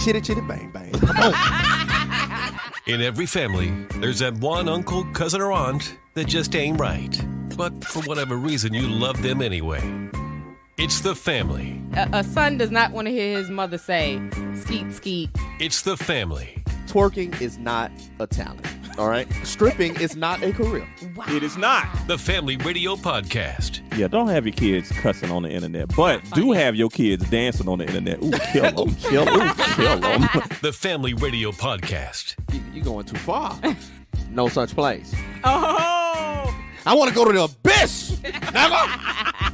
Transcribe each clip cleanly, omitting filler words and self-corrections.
Chitty chitty bang bang. Come on. In every family, there's that one uncle, cousin, or aunt that just ain't right. But for whatever reason, you love them anyway. It's the family. A son does not want to hear his mother say, skeet, skeet. It's the family. Twerking is not a talent. All right? Stripping is not a career. Wow. It is not. The Family Radio Podcast. Yeah, don't have your kids cussing on the internet, but do have your kids dancing on the internet. Ooh, kill them. Kill them. Kill them. The Family Radio Podcast. You're going too far. No such place. Oh! I want to go to the abyss.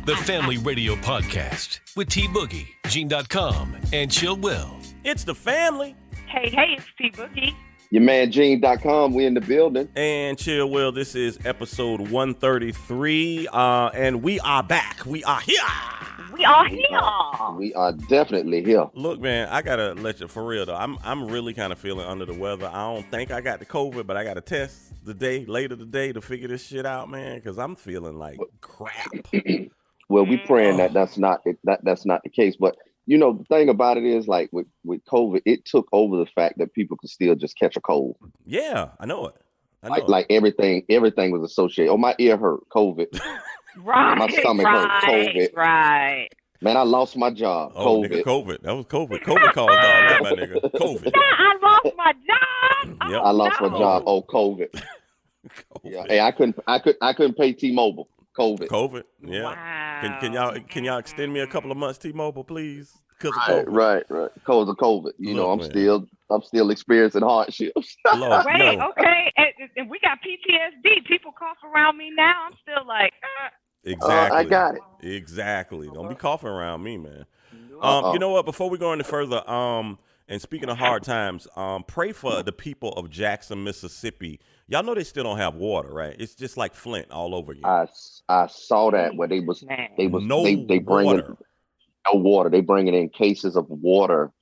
The Family Radio Podcast with T-Boogie, Gene.com, and Chill Will. It's the family. Hey, it's T-Boogie. Your man, Gene.com, we in the building. And Chill Will, this is episode 133, and we are back. We are here. We are here. We are definitely here. Look, man, I got to let you, for real, though, I'm really kind of feeling under the weather. I don't think I got the COVID, but I got to test later today to figure this shit out, man, because I'm feeling like crap. Well, we praying that's not the case, but you know, the thing about it is, like, with COVID, it took over the fact that people could still just catch a cold. Yeah, I know it. Like everything was associated. Oh, my ear hurt, COVID. Right. My stomach hurt, COVID. Right. Man, I lost my job, Oh, COVID. nigga, COVID. That was COVID. COVID caused all that, my nigga. COVID. I lost my job. Yep. I lost my job. Oh, COVID. COVID. Yeah. Hey, I couldn't pay T-Mobile. COVID. COVID. Yeah. Wow. Can y'all extend me a couple of months, T-Mobile, please? Because of COVID. Right. Because of COVID. You know, I'm still experiencing hardships. Lord, Wait, no. okay. And we got PTSD. People cough around me now. I'm still like, Exactly. I got it. Exactly. Don't be coughing around me, man. You know what? Before we go any further, and speaking of hard times, pray for the people of Jackson, Mississippi. Y'all know they still don't have water, right? It's just like Flint all over again. I saw that where they bringing no water. They bringing in cases of water,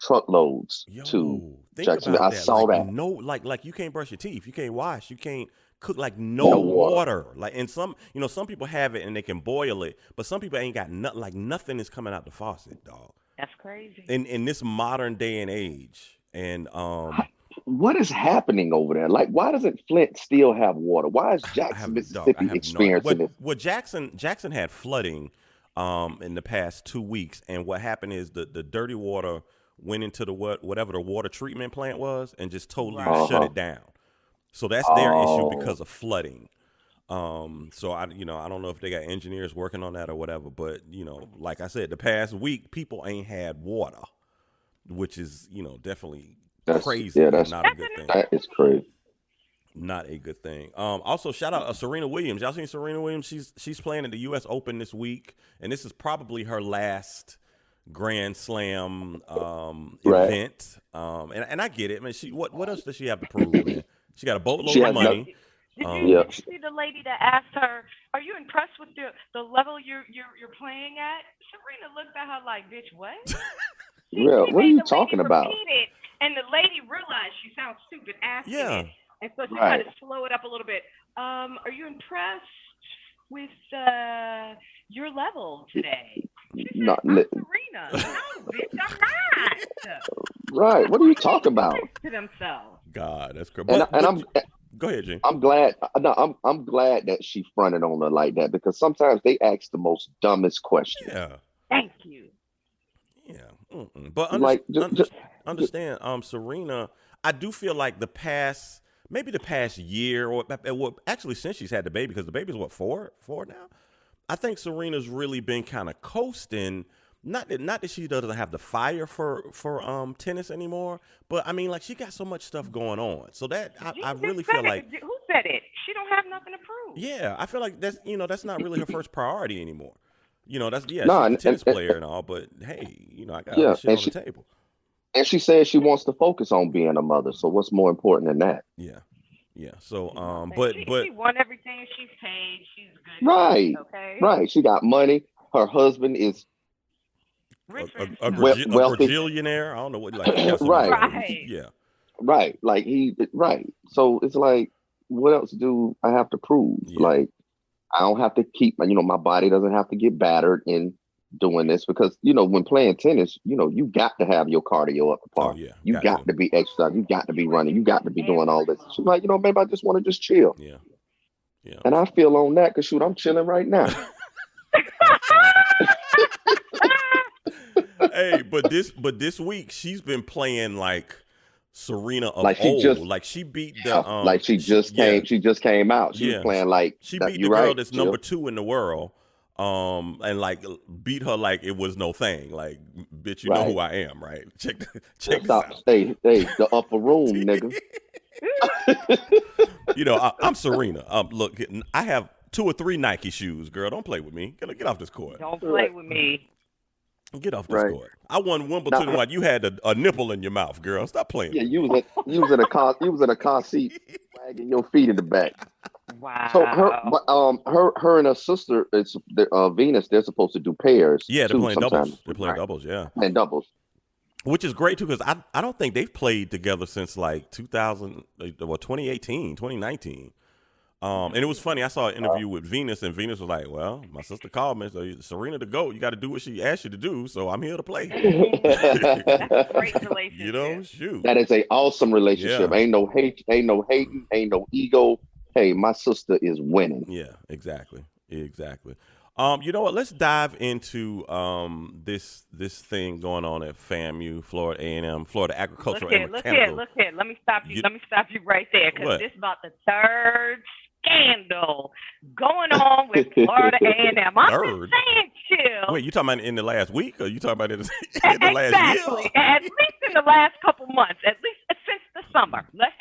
truckloads to Jackson. I saw that. No, like you can't brush your teeth, you can't wash, you can't cook, like no water. Like, and some people have it and they can boil it, but some people ain't got nothing. Like nothing is coming out the faucet, dog. that's crazy. In this modern day and age, and what is happening over there? Like, why doesn't Flint still have water? Why is Jackson, Mississippi experiencing this? Well, Jackson had flooding in the past 2 weeks, and what happened is the dirty water went into the whatever the water treatment plant was and just totally shut it down. So that's their issue because of flooding. So I don't know if they got engineers working on that or whatever, but like I said, the past week people ain't had water, which is definitely crazy. Yeah, that's not a good thing. That is crazy. Not a good thing. Also, shout out Serena Williams. Y'all seen Serena Williams? She's playing at the U.S. Open this week, and this is probably her last Grand Slam event. And I get it, man. What else does she have to prove, man? She got a boatload of money. Did you see the lady that asked her, "Are you impressed with the level you're playing at?" Serena looked at her like, "Bitch, what?" Yeah, what are you talking about? And the lady realized she sounds stupid asking it. And so she Right. tried to slow it up a little bit. Are you impressed with your level today? She said, Not I'm li- Serena. No, bitch, I'm not. Right. What are you talking about? To themselves. God, that's crazy. And I'm go ahead, Gene. I'm glad. No, I'm glad that she fronted on her like that, because sometimes they ask the most dumbest questions. Yeah. Thank you. Yeah. Mm-mm. But understand, Serena, I do feel like maybe the past year, or actually since she's had the baby, because the baby's four now. I think Serena's really been kind of coasting. Not that she doesn't have the fire for tennis anymore, but I mean, like, she got so much stuff going on. So that I really feel like, who said it? She don't have nothing to prove. yeah, I feel like that's not really her first priority anymore. She's a tennis player and all, but hey, I got other shit on the table. And she says she wants to focus on being a mother. So what's more important than that? Yeah. So, she won everything. She's paid. She's good. Right. Okay. Right. She got money. Her husband is a Brazilianaire. I don't know what, like, right. Yeah. Right. Like right. So it's like, what else do I have to prove? Yeah. Like, I don't have to keep, my body doesn't have to get battered in doing this because, when playing tennis, you got to have your cardio up to par. Oh yeah. You got to be exercising. You got to be running. You got to be doing all this. She's like, maybe I just want to just chill. Yeah. Yeah. And I feel on that because shoot, I'm chilling right now. Hey, but this week she's been playing like Serena of Like she old. just- Like she beat the like she just came out. She was playing like she beat the girl that's number 2 in the world. And like beat her like it was no thing. Like, bitch, you know who I am, right? Check this out. Hey, the upper room, nigga. I'm Serena. Look, I have 2 or 3 Nike shoes, girl. Don't play with me. Get off this court. Don't play with me. Get off this court. I won Wimbledon while you had a nipple in your mouth, girl. Stop playing. Yeah, you was in a car seat, wagging your feet in the back. Wow. So her and her sister, it's Venus. They're supposed to do pairs. Yeah, they're playing sometimes. doubles. They're playing doubles. Yeah, and doubles, which is great too because I don't think they've played together since like 2018, 2019. And it was funny. I saw an interview with Venus, and Venus was like, "Well, my sister called me, so Serena the GOAT. You got to do what she asked you to do. So I'm here to play." That's a great relationship. Shoot. That is an awesome relationship. Yeah. Ain't no hate, ain't no hating, ain't no ego. Hey, my sister is winning. Yeah, exactly. You know what? Let's dive into this thing going on at FAMU, Florida A&M, Florida Agricultural and Mechanical. Look here. Let me stop you. Let me stop you right there because What? this is about the third scandal going on with Florida A&M. I'm Third? just saying, chill. Wait, you talking about in the last week, or you talking about in the last Exactly. year? At least in the last couple months. At least since the summer. Let's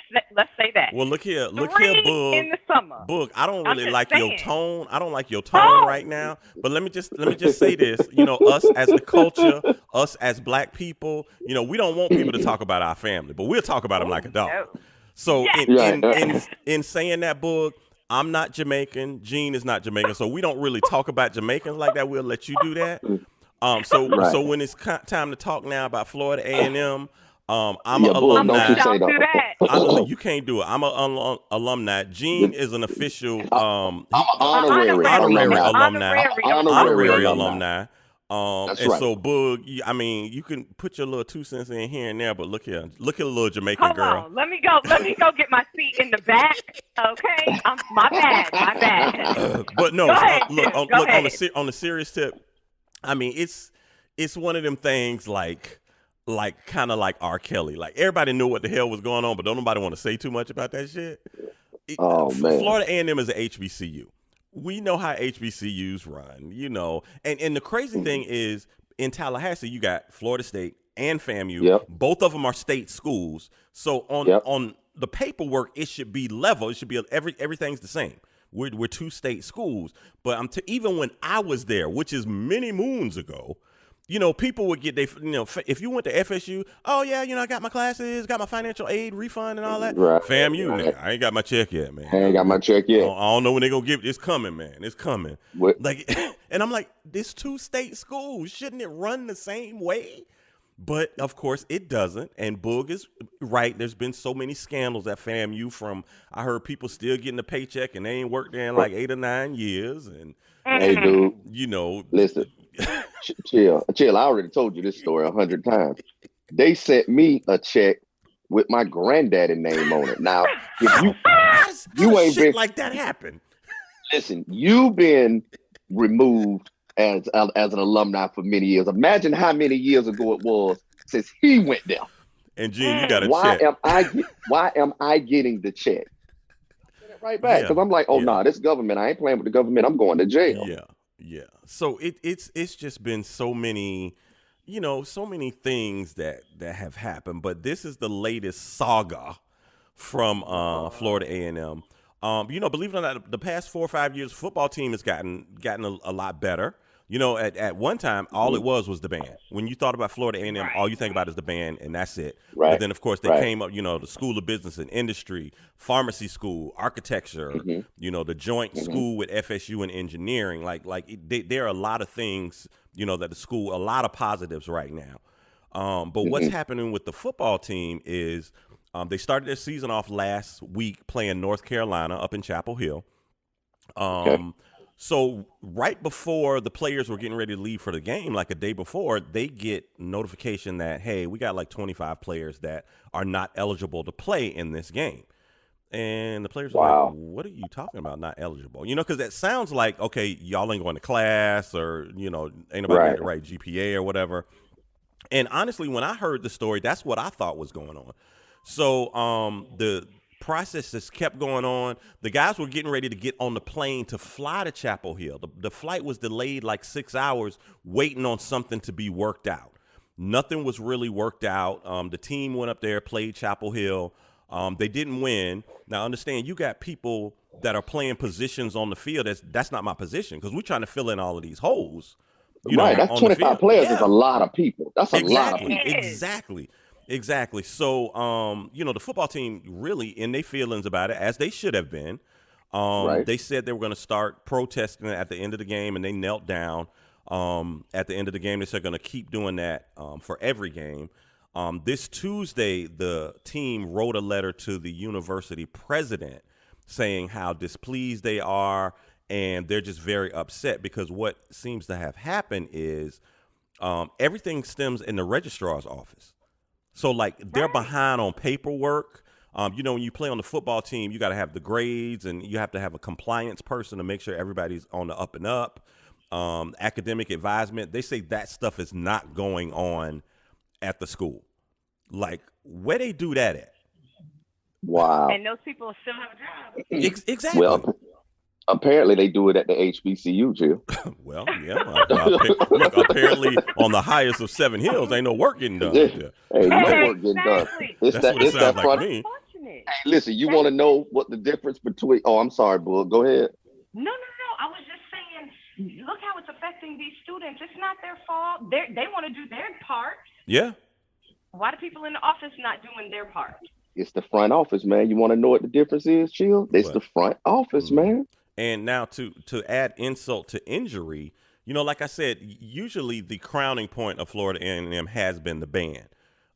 say that. Well, look here, Three Boog. in the summer. Boog, I don't I'm really just like your saying. tone. I don't like your tone right now. But let me just say this. Us as the culture, us as black people, we don't want people to talk about our family, but we'll talk about them like a dog. No. So Yeah. in saying that, Boog, I'm not Jamaican. Gene is not Jamaican, so we don't really talk about Jamaicans like that. We'll let you do that. So when it's time to talk now about Florida A&M, I'm an alumni. Don't do that. You can't do it. I'm an alumni. Gene is an official Honorary alumni. That's and right. so Boog, you can put your little 2 cents in here and there, but look here, look at a little Jamaican Hold girl. on. Let me go get my seat in the back. Okay? My bad. But no, Go ahead, look, Jim. look Go ahead. on the serious tip. It's one of them things like kind of like R. Kelly. Like everybody knew what the hell was going on, but don't nobody want to say too much about that shit. Oh man, Florida A&M is a HBCU. We know how HBCUs run, And the crazy thing is, in Tallahassee, you got Florida State and FAMU. Yep. Both of them are state schools. So on the paperwork, it should be level. It should be everything's the same. We're 2 state schools. But even when I was there, which is many moons ago, people would get if you went to FSU, oh yeah, I got my classes, got my financial aid refund and all that. Right. FAMU, nigga, I ain't got my check yet, man. I ain't got my check yet. I don't know when they gonna give it. It's coming, man. It's coming. What? Like, and I'm like, this 2 state schools, shouldn't it run the same way? But of course it doesn't. And Boog is right. There's been so many scandals at FAMU. I heard people still getting a paycheck and they ain't worked there in like 8 or 9 years. And Hey, dude. Listen. Chill. I already told you this story 100 times. They sent me a check with my granddaddy name on it. Now, if you ain't shit been like that happen. Listen, you've been removed as an alumni for many years. Imagine how many years ago it was since he went there. And Gene, you got a why check. Why am I getting the check? Send it right back, because I'm like, this government. I ain't playing with the government. I'm going to jail. Yeah. So it's just been so many, so many things that have happened. But this is the latest saga from Florida A&M. Believe it or not, the past 4 or 5 years, football team has gotten a lot better. At one time, all it was the band. When you thought about Florida A&M, all you think about is the band, and that's it. Right. But then, of course, they came up, the School of Business and Industry, Pharmacy School, Architecture, the joint school with FSU and engineering. There are a lot of things, that the school, a lot of positives right now. But what's happening with the football team is They started their season off last week playing North Carolina up in Chapel Hill. So right before the players were getting ready to leave for the game, like a day before, they get notification that, hey, we got like 25 players that are not eligible to play in this game. And the players are like, what are you talking about, not eligible? You know, because that sounds like, okay, y'all ain't going to class or, you know, ain't nobody got the right GPA or whatever. And honestly, when I heard the story, that's what I thought was going on. So the process just kept going on. The guys were getting ready to get on the plane to fly to Chapel Hill. The flight was delayed like 6 hours, waiting on something to be worked out. Nothing was really worked out. The team went up there, played Chapel Hill. They didn't win. Now, understand, you got people that are playing positions on the field. That's not my position, because we're trying to fill in all of these holes. You know, that's 25 players is a lot of people. That's a lot of people. Exactly. So, you know, the football team really in their feelings about it, as they should have been. They said they were going to start protesting at the end of the game, and they knelt down at the end of the game. They said they're going to keep doing that for every game. This Tuesday, the team wrote a letter to the university president saying how displeased they are, and they're just very upset because what seems to have happened is everything stems in the registrar's office. So, like, they're behind on paperwork. You know, when you play on the football team, you got to have the grades, and you have to have a compliance person to make sure everybody's on the up and up. Academic advisement, they say that stuff is not going on at the school. Like, where they do that at? Wow. And those people still have a job. Exactly. Well, apparently they do it at the HBCU, Jill. Well, yeah. Look, apparently on the highest of 7 hills, ain't no work getting done. Hey, no work getting done. It's That's what it sounds like to me. Hey, listen, you want to know what the difference between? Oh, I'm sorry, Bull. Go ahead. No. I was just saying, look how it's affecting these students. It's not their fault. They want to do their part. Yeah. Why do people in the office not doing their part? It's the front office, man. You want to know what the difference is, Chill? It's the front office, man. And now to add insult to injury, you know, like I said, usually the crowning point of Florida A&M has been the band.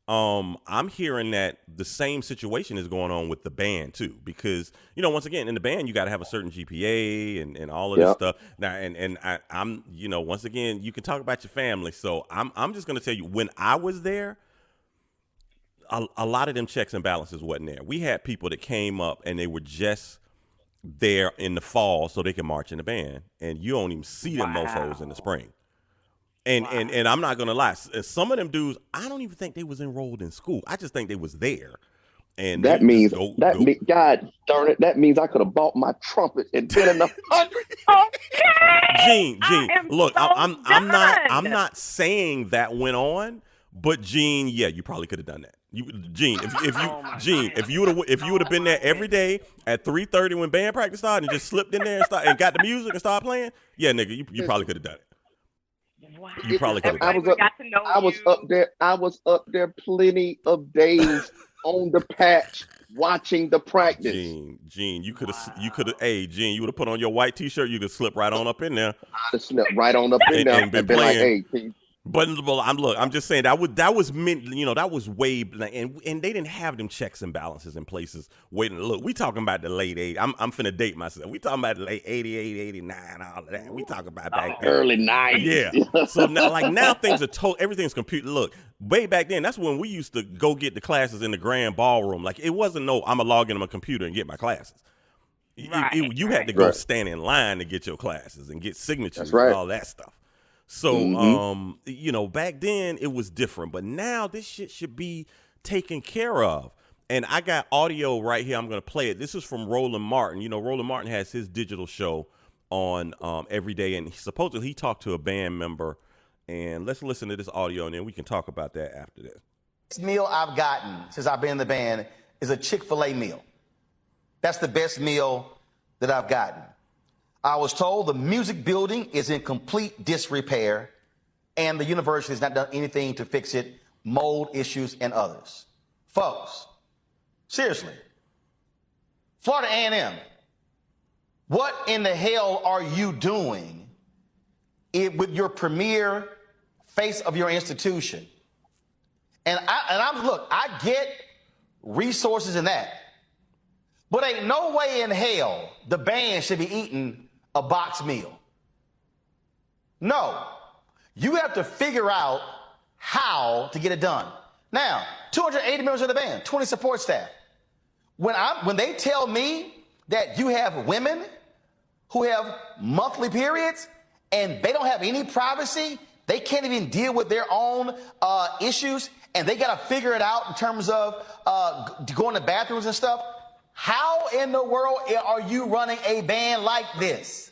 I'm hearing that the same situation is going on with the band too, because, you know, once again, in the band, you got to have a certain GPA and all of this stuff. Now, and I'm, you know, once again, you can talk about your family. So I'm just going to tell you, when I was there, a lot of them checks and balances wasn't there. We had people that came up and they were just there in the fall so they can march in the band, and you don't even see them mofos in the spring. And I'm not gonna lie, some of them dudes, I don't even think they was enrolled in school. I just think they was there. And God darn it, that means I could have bought my trumpet and been in the 100. Gene, look, I'm not saying that went on, but Gene, yeah, you probably could have done that. If you would have been there every day at 3:30 when band practice started and just slipped in there and got the music and started playing, yeah, nigga, you probably could have done it. Wow. You probably could have done it. I was up there plenty of days on the patch watching the practice. Gene, you could have. Hey, Gene, you would have put on your white T-shirt. You could slip right on up in there. I'd have slipped right on up in there and been like, hey, can But I'm just saying that was meant, you know, that was way, and they didn't have them checks and balances in places waiting. Look, we talking about the late 80s. I'm finna date myself. We talking about the late 88, 89, all of that. We talking about back then. Early 90s. Yeah. So now things are everything's computer. Look, way back then, that's when we used to go get the classes in the grand ballroom. Like, it wasn't I'm gonna log into my computer and get my classes. You had to go stand in line to get your classes and get signatures and all that stuff. So, you know, back then it was different, but now this shit should be taken care of. And I got audio right here. I'm going to play it. This is from Roland Martin. You know, Roland Martin has his digital show on every day, and supposedly he talked to a band member. And let's listen to this audio, and then we can talk about that after this. Best meal I've gotten since I've been in the band is a Chick-fil-A meal. That's the best meal that I've gotten. I was told the music building is in complete disrepair, and the university has not done anything to fix it, mold issues and others. Folks, seriously, Florida A&M, what in the hell are you doing with your premier face of your institution? And I get resources in that. But ain't no way in hell the band should be eating a box meal. No. You have to figure out how to get it done. Now, 280 members of the band, 20 support staff. When they tell me that you have women who have monthly periods and they don't have any privacy, they can't even deal with their own issues, and they got to figure it out in terms of going to bathrooms and stuff. How in the world are you running a band like this?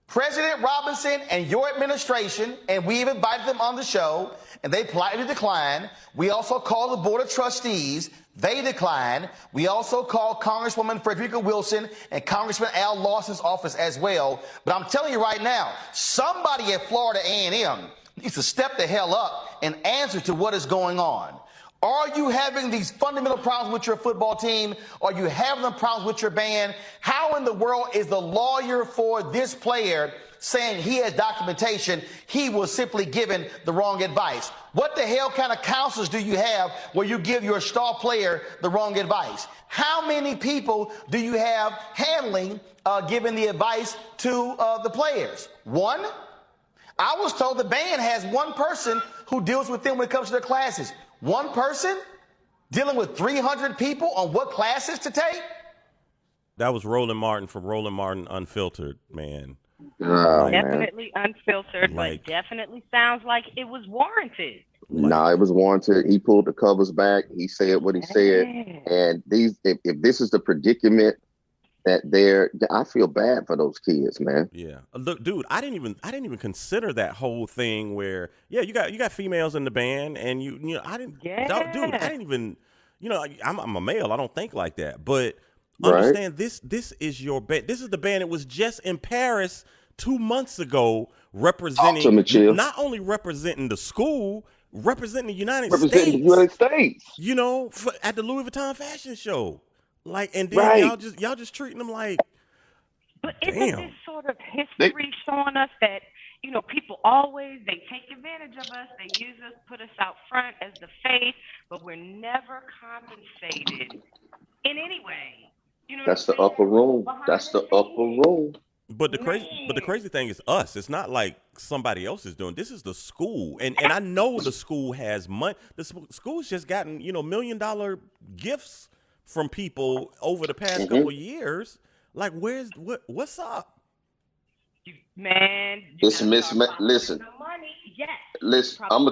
President Robinson and your administration, and we've invited them on the show, and they politely declined. We also called the Board of Trustees. They declined. We also called Congresswoman Frederica Wilson and Congressman Al Lawson's office as well. But I'm telling you right now, somebody at Florida A&M needs to step the hell up and answer to what is going on. Are you having these fundamental problems with your football team? Are you having the problems with your band? How in the world is the lawyer for this player saying he has documentation? He was simply given the wrong advice. What the hell kind of counselors do you have where you give your star player the wrong advice? How many people do you have handling giving the advice to the players? One? I was told the band has one person who deals with them when it comes to their classes. One person dealing with 300 people on what classes to take? That was Roland Martin from Roland Martin Unfiltered, man. Definitely unfiltered, but definitely sounds like it was warranted. Nah, it was warranted. He pulled the covers back. He said what he said. And if this is the predicament that I feel bad for those kids, man. Yeah. Look, dude, I didn't even consider that whole thing where, yeah, you got females in the band, and dude, I didn't even, I'm a male. I don't think like that. But understand this is your band. This is the band that was just in Paris 2 months ago representing, not only representing the school, representing the United States. At the Louis Vuitton fashion show. Like, and then y'all just treating them like. But isn't this sort of history showing us that, people always, they take advantage of us, they use us, put us out front as the face, but we're never compensated in any way. That's the upper room. That's the upper room. But the crazy thing is us. It's not like somebody else is doing. This is the school, and I know the school has money. The school's just gotten $1 million gifts from people over the past couple of years. Like, what's up? Man, listen. Listen, I'm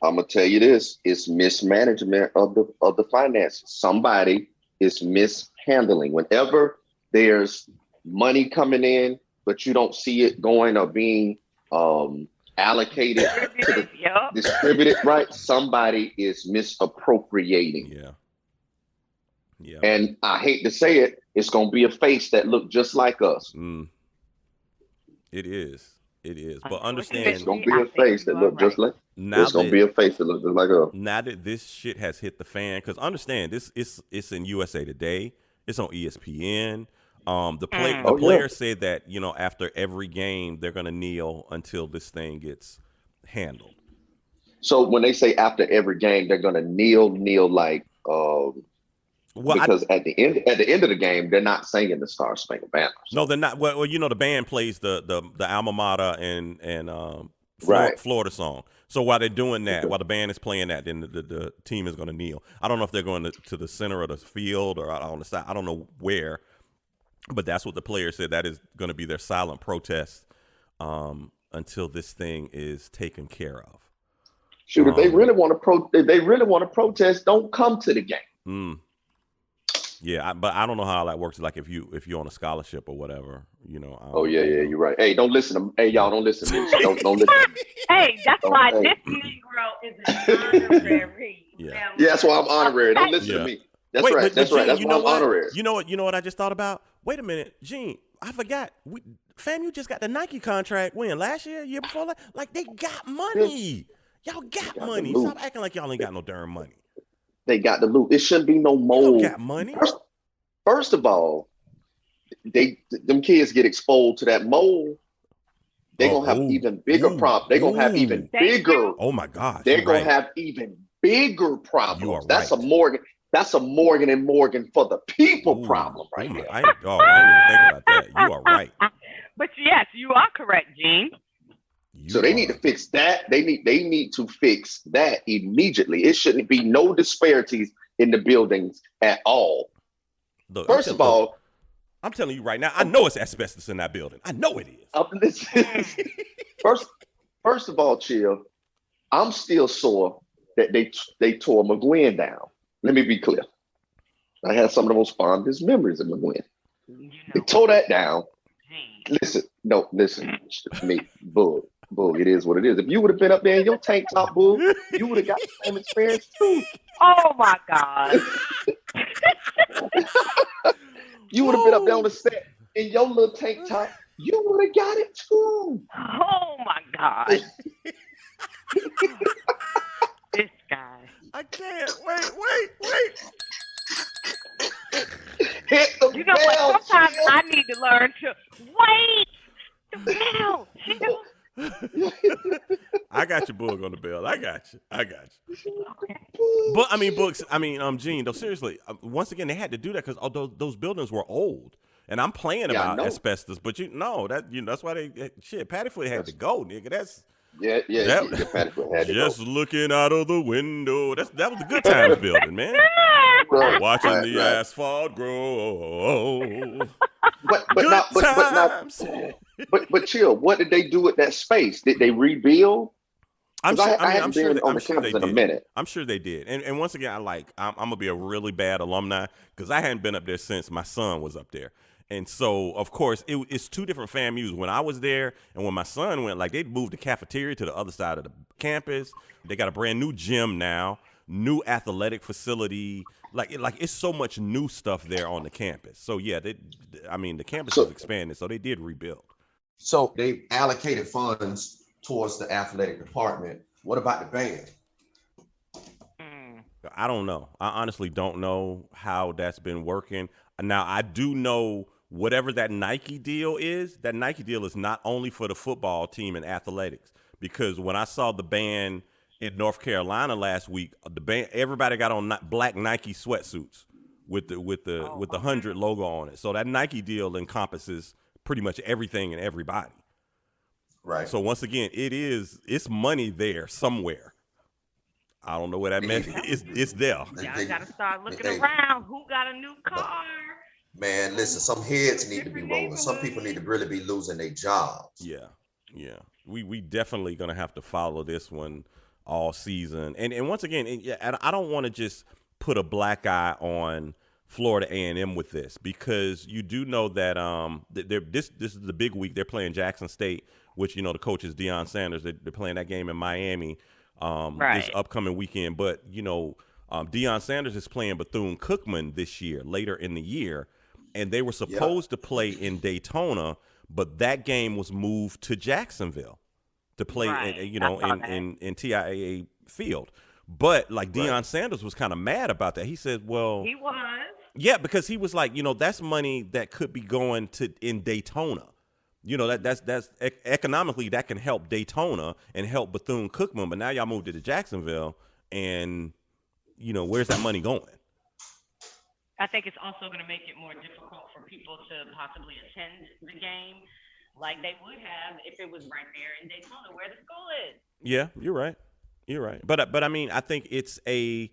gonna tell you this. It's mismanagement of the finances. Somebody is mishandling. Whenever there's money coming in, but you don't see it going or being allocated to distributed, right? Somebody is misappropriating. Yeah. And I hate to say it, it's going to be a face that look just like us. It is. But understand, it's going to be a face that look just like. It's going to be a face that looks just like us. Now that this shit has hit the fan, because understand this, it's in USA Today. It's on ESPN. The player said that after every game they're going to kneel until this thing gets handled. So when they say after every game they're going to kneel like. Because at the end of the game, they're not singing the Star Spangled Banner. So. No, they're not. Well, the band plays the alma mater and Florida song. So while they're doing that, while the band is playing that, then the team is going to kneel. I don't know if they're going to the center of the field or on the side. I don't know where, but that's what the player said. That is going to be their silent protest until this thing is taken care of. Shoot, if they really want to protest, don't come to the game. Yeah, but I don't know how that works. Like if you're on a scholarship or whatever, you're right. Hey, don't listen to. Hey, y'all, don't listen to me. Don't listen. Hey, that's why this Negro is an honorary. Yeah, that's why I'm honorary. Don't listen to me. That's right. That's right. That's why I'm honorary. You know what I just thought about? Wait a minute, Gene. I forgot. FAMU just got the Nike contract when? Last year before? Like they got money. Y'all got money. Stop acting like y'all ain't got no darn money. They got the loot. It shouldn't be no mold. Got money. First of all, them kids get exposed to that mold. They're gonna have even bigger problems. They're gonna have even bigger. Oh my God. They're gonna have even bigger problems. You are That's right. a Morgan. That's a Morgan and Morgan for the people problem right there. I didn't even think about that. You are right. But yes, you are correct, Gene. So they need to fix that. They need to fix that immediately. It shouldn't be no disparities in the buildings at all. Look, First of all, I'm telling you right now, I know it's asbestos in that building. I know it is. First of all, Chill, I'm still sore that they tore McGuinn down. Let me be clear. I had some of the most fondest memories of McGuinn. They tore that down. Listen, me, Bull, it is what it is. If you would have been up there in your tank top, Bull, you would have got the same experience too. Oh my God. You would have been up there on the set in your little tank top. You would have got it too. Oh my God. This guy. I can't. Wait. Hit the You know bell, what? Sometimes Chill. I need to learn to wait. The bell. Chill. I got your Boog on the bell. I got you. But Gene, though, seriously, once again, they had to do that because those buildings were old. And I'm playing about asbestos, but that's why Pattyfoot had to go, nigga. That's Pattyfoot had to just go. looking out of the window. That was the good times building, man. Watching the asphalt grow. But Chill, what did they do with that space? Did they rebuild? I'm sure they did. In a minute. I'm sure they did. And once again, I'm gonna be a really bad alumni because I hadn't been up there since my son was up there. And so, of course, it's two different FAMUs. When I was there and when my son went, they moved the cafeteria to the other side of the campus. They got a brand new gym now, new athletic facility. It's so much new stuff there on the campus. So, yeah, the campus is expanded, so they did rebuild. So they allocated funds towards the athletic department. What about the band? I don't know. I honestly don't know how that's been working. Now, I do know whatever that Nike deal is not only for the football team and athletics. Because when I saw the band in North Carolina last week, everybody got on black Nike sweatsuits with the 100 logo on it. So that Nike deal encompasses pretty much everything and everybody. Right. So once again, it's money there somewhere. I don't know where that meant. It's there. Y'all gotta start looking around. Who got a new car? Man, listen, some heads need to be rolling. Some people need to really be losing their jobs. Yeah. We definitely gonna have to follow this one all season. And once again, I don't want to just put a black eye on Florida A&M with this because you do know that this is the big week. They're playing Jackson State, which the coach is Deion Sanders. They're playing that game in Miami this upcoming weekend. But Deion Sanders is playing Bethune-Cookman this year, later in the year, and they were supposed to play in Daytona, but that game was moved to Jacksonville to play in TIAA field. But Deion Sanders was kind of mad about that. He said, well, he was. Yeah, because he was like, that's money that could be going in Daytona. That's economically that can help Daytona and help Bethune-Cookman. But now y'all moved it to Jacksonville, and where's that money going? I think it's also going to make it more difficult for people to possibly attend the game, like they would have if it was right there in Daytona, where the school is. Yeah, you're right. But I think it's the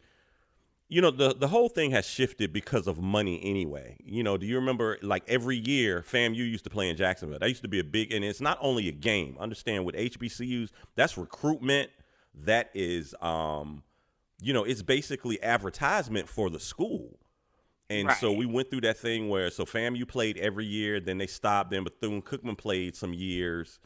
whole thing has shifted because of money anyway. Do you remember every year FAMU used to play in Jacksonville? That used to be a big, and it's not only a game. Understand with HBCUs, that's recruitment. That is, it's basically advertisement for the school. And so we went through that thing where FAMU played every year, then they stopped. Then Bethune-Cookman played some years.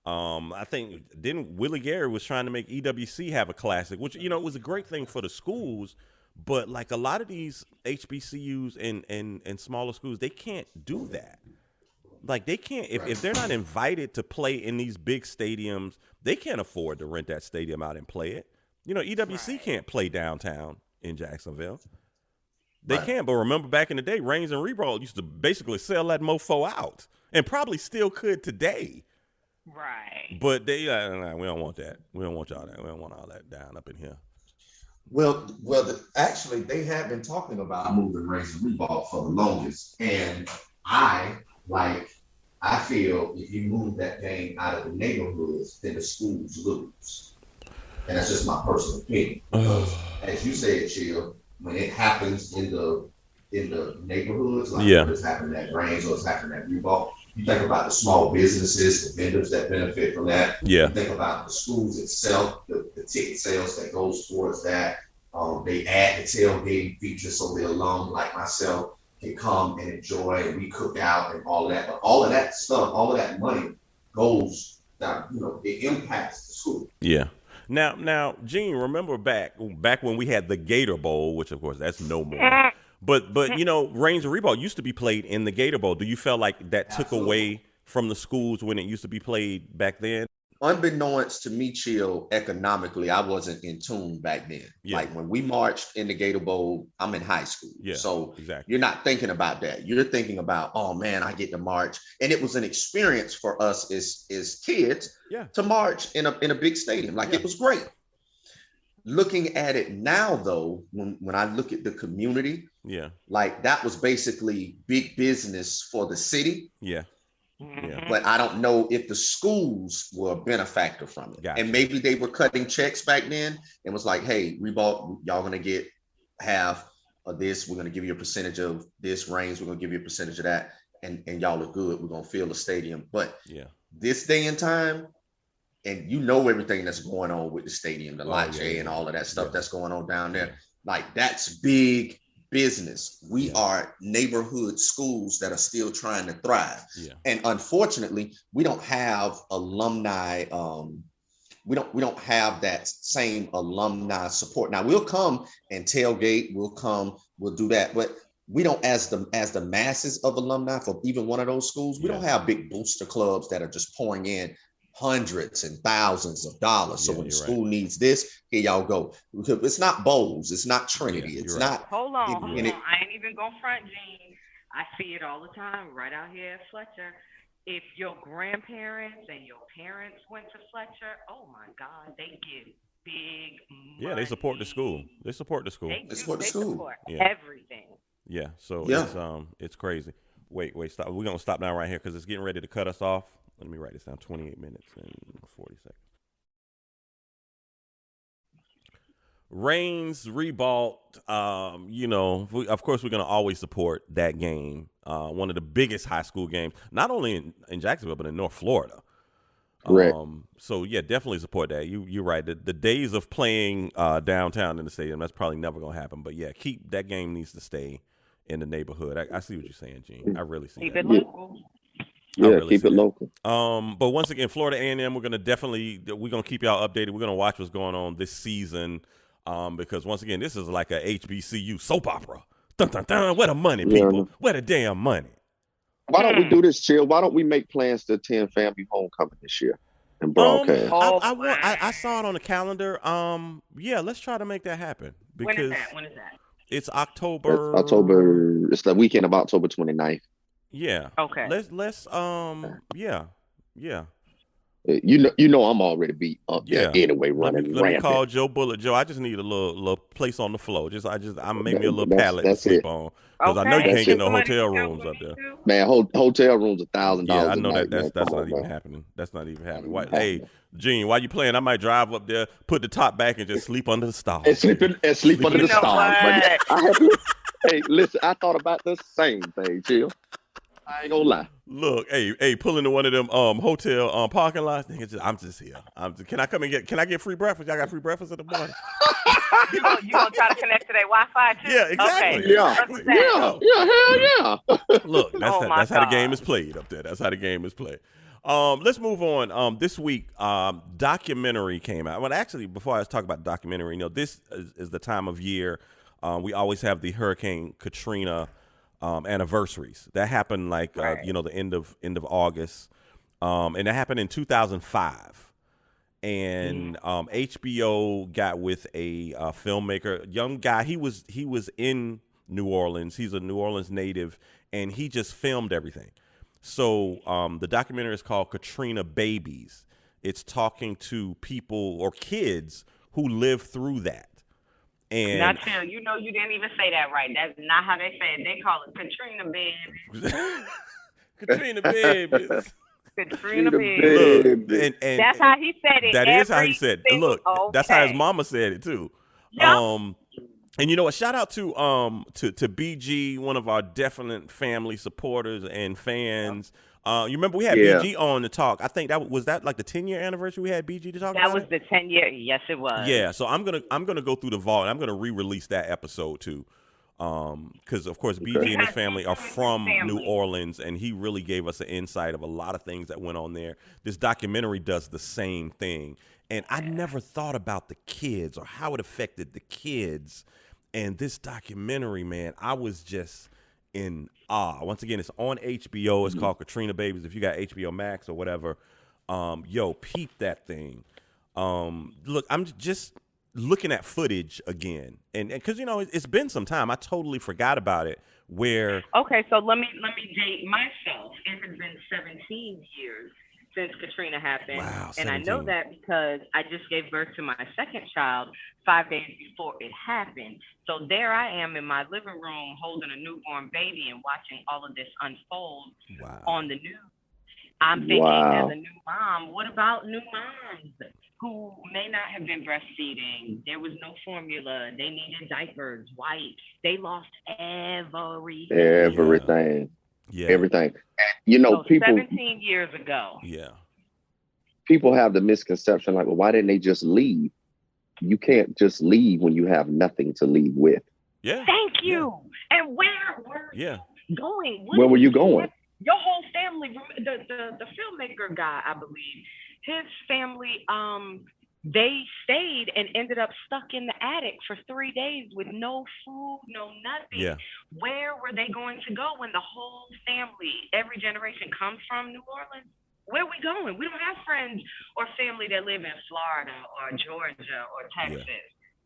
I think Willie Gary was trying to make EWC have a classic, which it was a great thing for the schools. But a lot of these HBCUs and smaller schools, they can't do that. They can't if they're not invited to play in these big stadiums, they can't afford to rent that stadium out and play it. EWC can't play downtown in Jacksonville. They can, but remember back in the day, Reigns and Rebroll used to basically sell that mofo out, and probably still could today. Right. But they, we don't want that. We don't want y'all that. We don't want all that down up in here. Actually, they have been talking about moving Razor Reebok for the longest, and I like. I feel if you move that game out of the neighborhoods, then the schools lose, and that's just my personal opinion. Because, as you said, Chill, when it happens in the neighborhoods, like when it's happening at Grange or it's happening at Reebok, you think about the small businesses, the vendors that benefit from that. Yeah. You think about the schools itself, the ticket sales that goes towards that. They add the tailgating feature so the alum like myself can come and enjoy, and we cook out and all of that. But all of that stuff, all of that money goes down, it impacts the school. Yeah. Now, Gene, remember back when we had the Gator Bowl, which of course that's no more. But Ranger Reebok used to be played in the Gator Bowl. Do you feel like that took away from the schools when it used to be played back then? Unbeknownst to me, Chill, economically, I wasn't in tune back then. Yeah. Like when we marched in the Gator Bowl, I'm in high school. Yeah, so exactly. You're not thinking about that. You're thinking about, oh man, I get to march. And it was an experience for us as kids to march in a big stadium. Like it was great. Looking at it now, though, when I look at the community, like that was basically big business for the city. Yeah. But I don't know if the schools were a benefactor from it. Gotcha. And maybe they were cutting checks back then and was like, hey, Reebok, y'all gonna get half of this. We're gonna give you a percentage of this range. We're gonna give you a percentage of that. And y'all are good. We're gonna fill the stadium. But this day and time, and everything that's going on with the stadium, the Lot J and all of that stuff that's going on down there. Like that's big business. We are neighborhood schools that are still trying to thrive. And unfortunately, we don't have alumni. We don't have that same alumni support. Now we'll come and tailgate. We'll do that. But we don't, as the masses of alumni for even one of those schools, we don't have big booster clubs that are just pouring in hundreds and thousands of dollars. So when the school needs this, here y'all go. It's not Bowles, it's not Trinity, it's not. Hold on. I ain't even gonna front, Gene. I see it all the time right out here at Fletcher. If your grandparents and your parents went to Fletcher, oh my God, they give big money. Yeah, they support the school. They support the school. They support everything. Yeah, so it's crazy. Wait, stop. We're gonna stop now right here because it's getting ready to cut us off. Let me write this down. 28 minutes and 40 seconds. Reigns, Reebok, of course we're going to always support that game. One of the biggest high school games, not only in Jacksonville, but in North Florida. Correct. So, yeah, definitely support that. You're right. The days of playing downtown in the stadium, that's probably never going to happen. But, yeah, that game needs to stay in the neighborhood. I see what you're saying, Gene. I really see Keep that. it local. Yeah, keep it local. But once again, Florida A&M, we're gonna keep y'all updated. We're gonna watch what's going on this season, because once again, this is like a HBCU soap opera. Dun dun dun. Where the money, people? Where the damn money? Why don't we do this, Chill? Why don't we make plans to attend family homecoming this year and broadcast? I saw it on the calendar. Let's try to make that happen. Because when is that? It's October. It's the weekend of October 29th. Yeah. Okay. Let's yeah. I'm already beat up there anyway, running. Let me call Joe Bullet. Joe, I just need a little place on the floor. I'm maybe a little pallet to sleep on. Because I know you can't get no hotel rooms up there. Man, hotel rooms $1,000. Yeah, I know that's not even happening. That's not even happening. Hey, Gene, while you playing, I might drive up there, put the top back, and just sleep under the stars. And sleep under the stars. Hey, listen, I thought about the same thing, Chill. I ain't gonna lie. Look, hey, pull into one of them hotel parking lots. I'm just here. Can I come and can I get free breakfast? Y'all got free breakfast in the morning? You gonna try to connect to their Wi-Fi too? Yeah, exactly. Okay. Yeah, hell yeah. Look, that's how the game is played up there. That's how the game is played. Let's move on. This week, documentary came out. Well, actually, before I talk about the documentary, this is the time of year. We always have the Hurricane Katrina anniversaries. That happened the end of August, and that happened in 2005. And HBO got with a filmmaker, young guy. He was in New Orleans. He's a New Orleans native, and he just filmed everything. So the documentary is called Katrina Babies. It's talking to people or kids who lived through that. And not chill. You know, you didn't even say that right. That's not how they say it. They call it Katrina Babies. Katrina Babies. Katrina Babies. Look, and that's how he said it. That is how he said it. Look, okay. That's how his mama said it too. Yep. And you know what? Shout out to BG, one of our definite family supporters and fans. You remember we had BG on to talk. I think was that like the 10-year anniversary we had BG to talk about. That was the 10-year. Yes, it was. Yeah. So I'm gonna go through the vault. And I'm gonna re-release that episode too. Because of course BG and his family are from New Orleans, and he really gave us an insight of a lot of things that went on there. This documentary does the same thing, and I never thought about the kids or how it affected the kids. And this documentary, man, I was just in awe. Once again, it's on HBO. It's called Katrina Babies. If you got HBO Max or whatever, peep that thing. Look, I'm just looking at footage again, and because you know it's been some time, I totally forgot about it. Okay, so let me date myself. It has been 17 years since Katrina happened. Wow, and I know that because I just gave birth to my second child 5 days before it happened. So there I am in my living room holding a newborn baby and watching all of this unfold on the news. I'm thinking as a new mom, what about new moms who may not have been breastfeeding? There was no formula. They needed diapers, wipes. They lost everything. Everything. You know, so people 17 years ago. Yeah. People have the misconception like, well, why didn't they just leave? You can't just leave when you have nothing to leave with. Yeah. Thank you. Yeah. And where were you going? Where were you going? Your whole family, the filmmaker guy, I believe, his family, they stayed and ended up stuck in the attic for 3 days with no food, no nothing. Yeah. Where were they going to go when the whole family, every generation comes from New Orleans? Where are we going? We don't have friends or family that live in Florida or Georgia or Texas.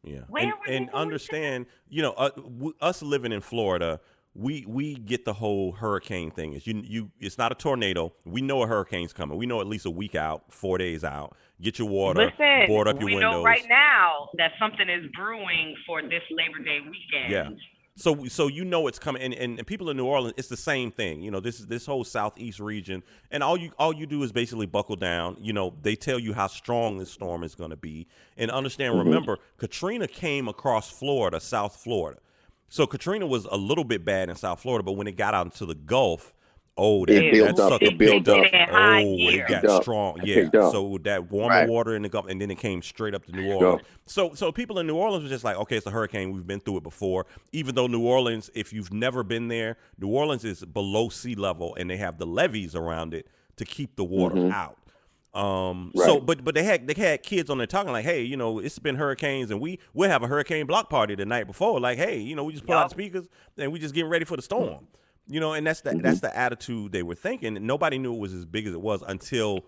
Yeah. And understand, you know, us living in Florida, we get the whole hurricane thing. It's not a tornado. We know a hurricane's coming. We know at least a week out, 4 days out. Get your water, board up your windows. We know right now that something is brewing for this Labor Day weekend. Yeah. So you know it's coming, and people in New Orleans, it's the same thing. You know, this whole southeast region, and all you do is basically buckle down. You know, they tell you how strong this storm is going to be, and understand. Remember, Katrina came across Florida, South Florida. So Katrina was a little bit bad in South Florida, but when it got out into the Gulf, it built up. It got strong. Yeah. So that warmer water in the Gulf, and then it came straight up to New Orleans. So people in New Orleans were just like, okay, it's a hurricane. We've been through it before. Even though New Orleans, if you've never been there, New Orleans is below sea level, and they have the levees around it to keep the water out. So, but they had kids on there talking like, hey, you know, it's been hurricanes, and we'll have a hurricane block party the night before. Like, hey, you know, we just pull out the speakers and we just getting ready for the storm. You know, and that's the attitude they were thinking. And nobody knew it was as big as it was until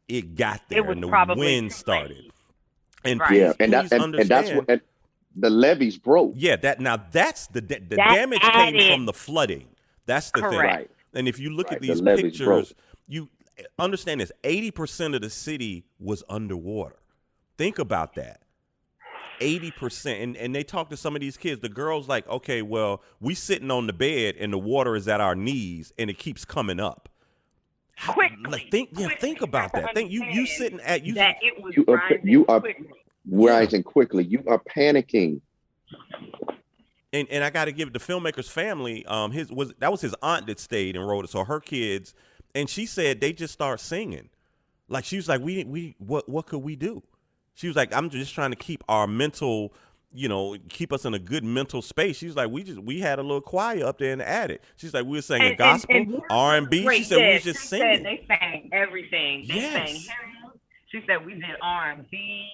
it got there and the wind started. And and that's what the levees broke. Yeah, that's the damage came from the flooding. That's the thing. Right. And if you look at these pictures, you understand this: 80% of the city was underwater. Think about that. 80%. And they talk to some of these kids. The girl's like, okay, well, we sitting on the bed and the water is at our knees and it keeps coming up. Quickly. Think about that. Think you sitting at you. That it was you are rising quickly. You are panicking. And I got to give the filmmaker's family, that was his aunt that stayed and wrote it. So her kids, and she said they just start singing. Like she was like, what could we do? She was like, I'm just trying to keep our mental, you know, keep us in a good mental space. She was like, we had a little choir up there in the attic. She's like, we were singing gospel, R&B. She said we was just singing. They sang everything. They sang hymns. She said we did R&B.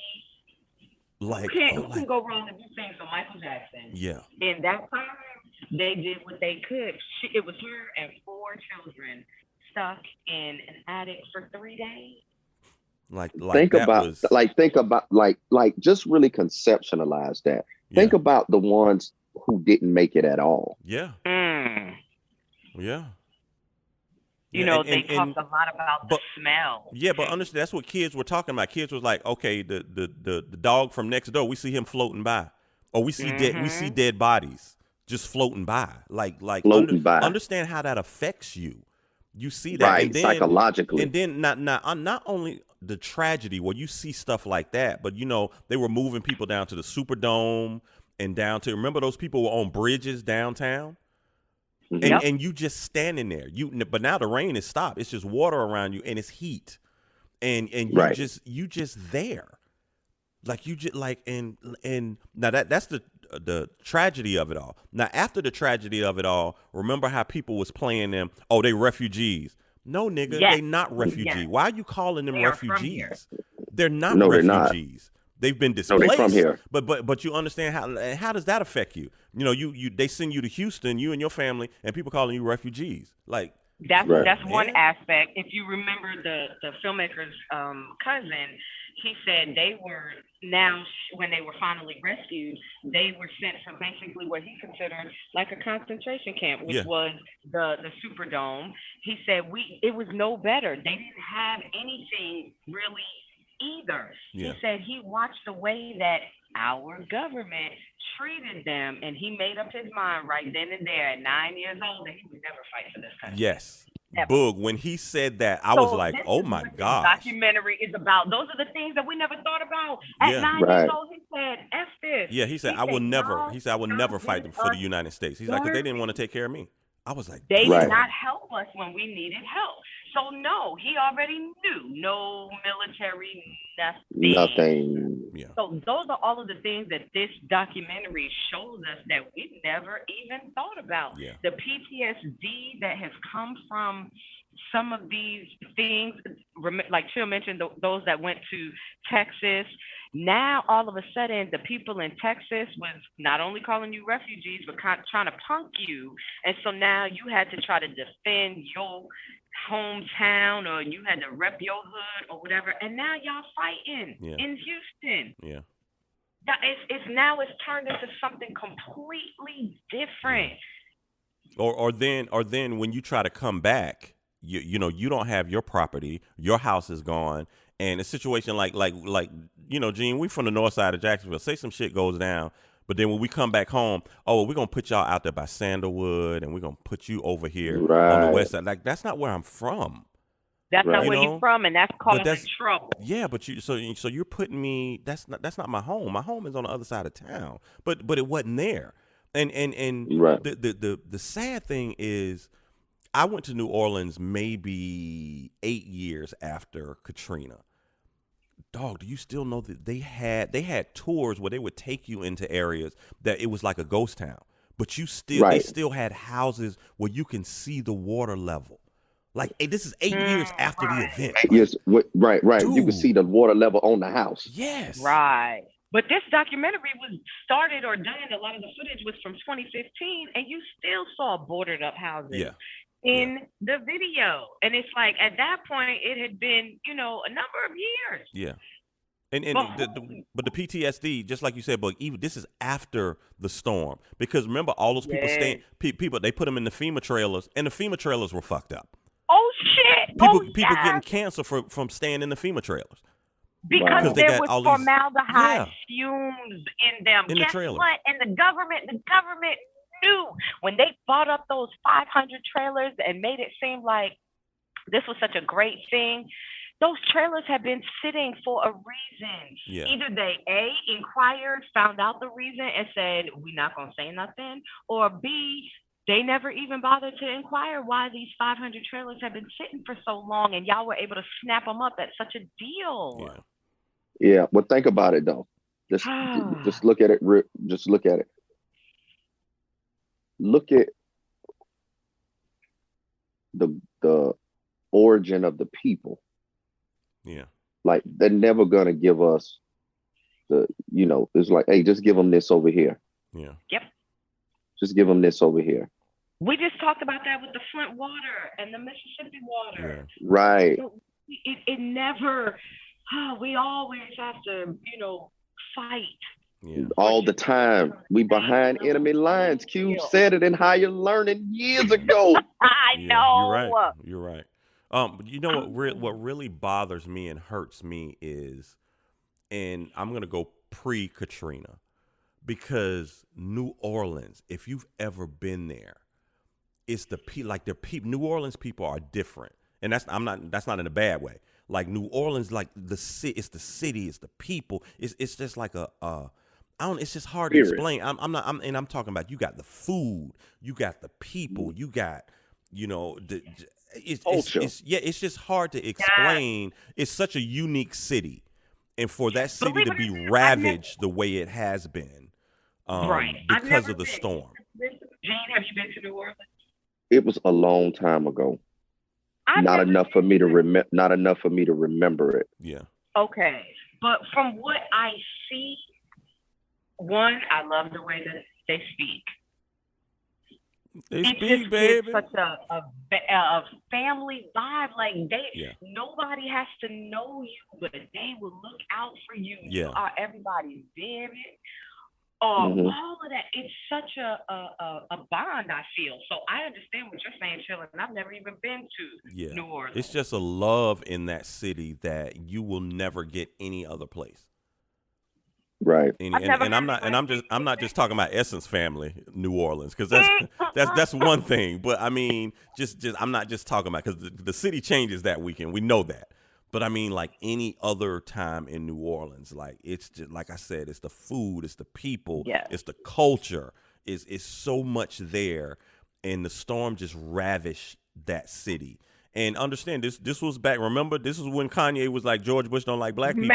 Like, you can't go wrong if you sing some Michael Jackson. Yeah. In that time, they did what they could. It was her and 4 children stuck in an attic for 3 days. Think about just really conceptualize that. Yeah. Think about the ones who didn't make it at all. Yeah. Yeah. You know, they talked a lot about the smell. Yeah, but understand that's what kids were talking about. Kids was like, okay, the dog from next door, we see him floating by. or we see dead bodies just floating by, like understand how that affects you. You see that, right, and then, psychologically, and then not only the tragedy where you see stuff like that, but they were moving people down to the Superdome and down to, remember those people were on bridges downtown, and you just standing there. But now the rain is stopped. It's just water around you, and it's heat, and you just there, like you just like and now that's the tragedy of it all. Now, after the tragedy of it all, remember how people was playing them, oh, they refugees. No, nigga, they not refugees. Yes. Why are you calling them refugees? They're not no, refugees. They're not. They've been displaced. No, they from here. But you understand how does that affect you? They send you to Houston, you and your family, and people calling you refugees. Like that's one aspect. If you remember the filmmaker's cousin, he said they were when they were finally rescued, they were sent from basically what he considered like a concentration camp, which was the Superdome. He said it was no better. They didn't have anything really either. Yeah. He said he watched the way that our government treated them, and he made up his mind right then and there at 9 years old that he would never fight for this country. Yes. Boog, when he said that, I was like, oh my God. Documentary is about. Those are the things that we never thought about. At 9 years old, he said, F this. Yeah, he said, I will never fight for the United States. He's like, because they didn't want to take care of me. I was like, they did not help us when we needed help. So no, he already knew no military, nothing. Yeah. So those are all of the things that this documentary shows us that we never even thought about. Yeah. The PTSD that has come from some of these things, like Chill mentioned, those that went to Texas. Now, all of a sudden, the people in Texas was not only calling you refugees, but trying to punk you. And so now you had to try to defend your hometown, or you had to rep your hood or whatever. And now y'all fighting in Houston. Yeah. It's turned into something completely different. Or then when you try to come back, you don't have your property, your house is gone, and a situation like Gene, we from the north side of Jacksonville. Say some shit goes down, but then when we come back home, we're gonna put y'all out there by Sandalwood, and we're gonna put you over here on the west side. Like, that's not where I'm from. That's not where you're from, and that's causing trouble. Yeah, but so you're putting me. That's not my home. My home is on the other side of town. But it wasn't there. And the sad thing is, I went to New Orleans maybe 8 years after Katrina. Dog, do you still know that they had tours where they would take you into areas that it was like a ghost town, but they still had houses where you can see the water level. Like, this is 8 years after the event. Yes, right. Dude. You can see the water level on the house. Yes. Right. But this documentary was started or done, a lot of the footage was from 2015, and you still saw boarded up houses in the video. And it's like, at that point, it had been, a number of years. Yeah. But the PTSD, just like you said, but even this is after the storm, because remember all those people people they put them in the FEMA trailers, and the FEMA trailers were fucked up. Oh shit! People getting cancer from staying in the FEMA trailers because there was formaldehyde fumes in them. In Guess the trailer. What? And the government knew when they bought up those 500 trailers and made it seem like this was such a great thing. Those trailers have been sitting for a reason. Yeah. Either they inquired, found out the reason, and said, we're not going to say nothing, or B, they never even bothered to inquire why these 500 trailers have been sitting for so long, and y'all were able to snap them up at such a deal. Yeah. Well, think about it though. Just look at it. Just look at it. Look at the origin of the people. Yeah. Like, they're never gonna give us it's like, hey, just give them this over here. Yeah. Yep. Just give them this over here. We just talked about that with the Flint water and the Mississippi water. Yeah. Right. It never, we always have to, fight. Yeah. All the time. We behind enemy lines. Cube said it in Higher Learning years ago. I know. You're right. But you know what really bothers me and hurts me is, and I'm gonna go pre-Katrina, because New Orleans, if you've ever been there, it's the New Orleans people are different, and that's not in a bad way. Like New Orleans, like it's the city, it's the people. It's just like it's just hard to explain. I'm talking about, you got the food, you got the people, you got, it's just hard to explain. It's such a unique city, and for that city to be ravaged the way it has been, because of the storm. Gene, have you been to New Orleans? It was a long time ago. Not enough for me to remember it. Yeah. Okay, but from what I see, one, I love the way that they speak. They speak, baby. It's such a family vibe. Like nobody has to know you, but they will look out for you. Yeah. You are everybody's baby. All of that. It's such a bond, I feel. So I understand what you're saying, Chillin'. I've never even been to New Orleans. It's just a love in that city that you will never get any other place. Right. And I'm not just talking about Essence Family, New Orleans, because that's one thing. But I mean, just I'm not just talking about, because the city changes that weekend. We know that. But I mean, like any other time in New Orleans, like it's just, like I said, it's the food, it's the people, it's the culture, it's so much there, and the storm just ravished that city. And understand, this was back. Remember, this was when Kanye was like, George Bush don't like black people,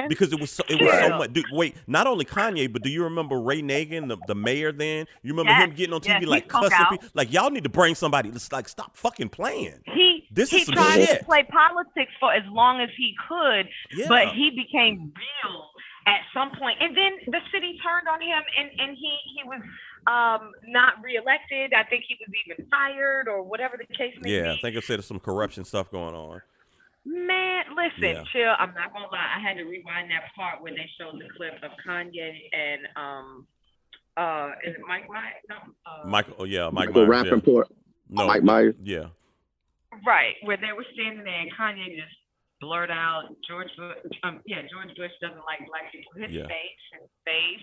because it was so much. Dude, wait, not only Kanye, but do you remember Ray Nagin, the mayor then? You remember him getting on TV like cussing people? Like, y'all need to bring somebody. Let's like stop fucking playing. He tried to play politics for as long as he could, but he became real at some point. And then the city turned on him, and he was not reelected. I think he was even fired or whatever the case may be. Yeah, I think I said there's some corruption stuff going on. Man, listen, chill. I'm not gonna lie. I had to rewind that part where they showed the clip of Kanye and is it Mike Myers? No, Michael Myers. Rappaport. No, Mike Myers. Yeah. Right, where they were standing there and Kanye just blurted out, George Bush doesn't like black people. His face.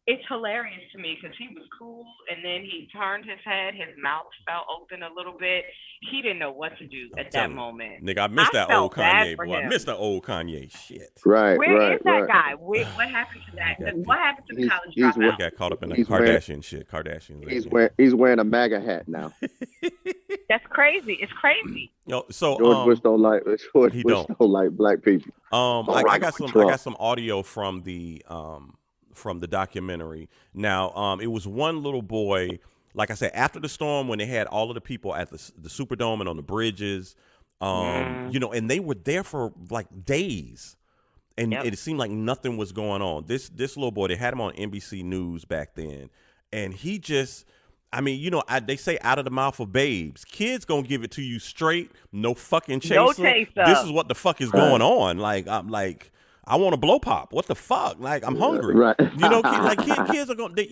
It's hilarious to me because he was cool, and then he turned his head, his mouth fell open a little bit. He didn't know what to do at that moment. Nigga, I missed that old Kanye, boy. I missed that old Kanye shit. Right, Where is that guy? What happened to that? What happened to the college dropout? He got caught up in the Kardashian shit. He's wearing a MAGA hat now. That's crazy. It's crazy. So George Bush don't like black people. I got some audio from the documentary. Now, it was one little boy, like I said, after the storm, when they had all of the people at the Superdome and on the bridges, and they were there for like days, and it seemed like nothing was going on. This little boy, they had him on NBC News back then, and he just, I mean, they say out of the mouth of babes, kids gonna give it to you straight, no fucking chaser. No chaser. This is what the fuck is going on. Like, I'm like, I want a blow pop. What the fuck? Like, I'm hungry. Right. Kids are going. They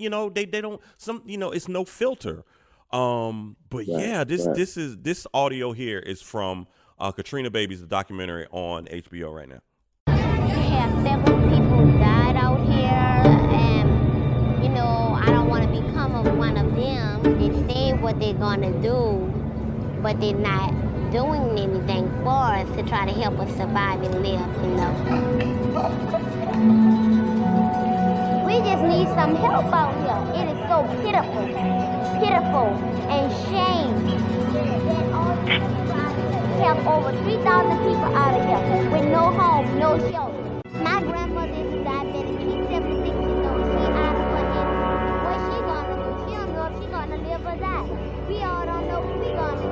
don't. It's no filter. But this audio here is from Katrina Babies, the documentary on HBO right now. Yeah, several people died out here, and I don't want to become one of them. They say what they're gonna do, but they're not doing anything for us to try to help us survive and live, We just need some help out here. It is so pitiful, and shame that all these have over 3,000 people out of here with no home, no shelter. My grandmother is diabetic. She's 76 years old. She out of her head. What she gonna do? She don't know if she gonna live or die. We all don't know what we gonna do.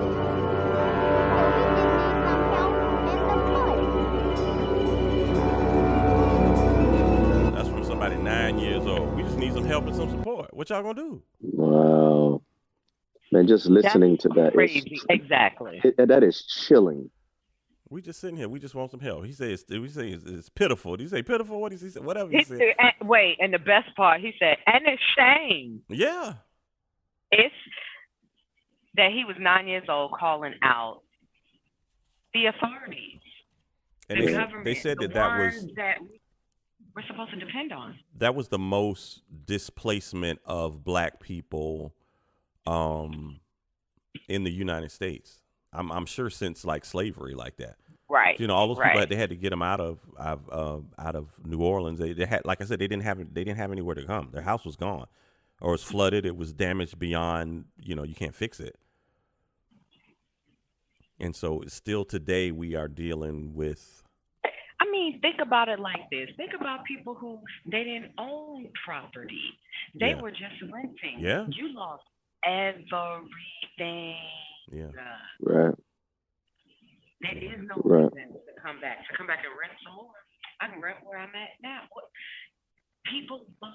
That's from somebody 9 years old. We just need some help and some support. What y'all gonna do? Wow, man! Just listening to that, crazy. Exactly. That is chilling. We just sitting here. We just want some help. He says, it's pitiful. Did he say pitiful? What did he say? Whatever he said. Wait, and the best part, he said, and it's shame. Yeah. It's that he was 9 years old calling out the authorities, and the government. They said that was. we're supposed to depend on. That was the most displacement of black people in the United States. I'm sure since like slavery, like that. Right. You know, all those people they had to get them out of New Orleans. They had, like I said, they didn't have anywhere to come. Their house was gone, or it was flooded. It was damaged beyond, you know, you can't fix it. And so still today we are dealing with. I mean, think about it like this. Think about people who they didn't own property. They were just renting. Yeah. You lost everything. Yeah. Right. There is no reason to come back and rent some more. I can rent where I'm at now. People lost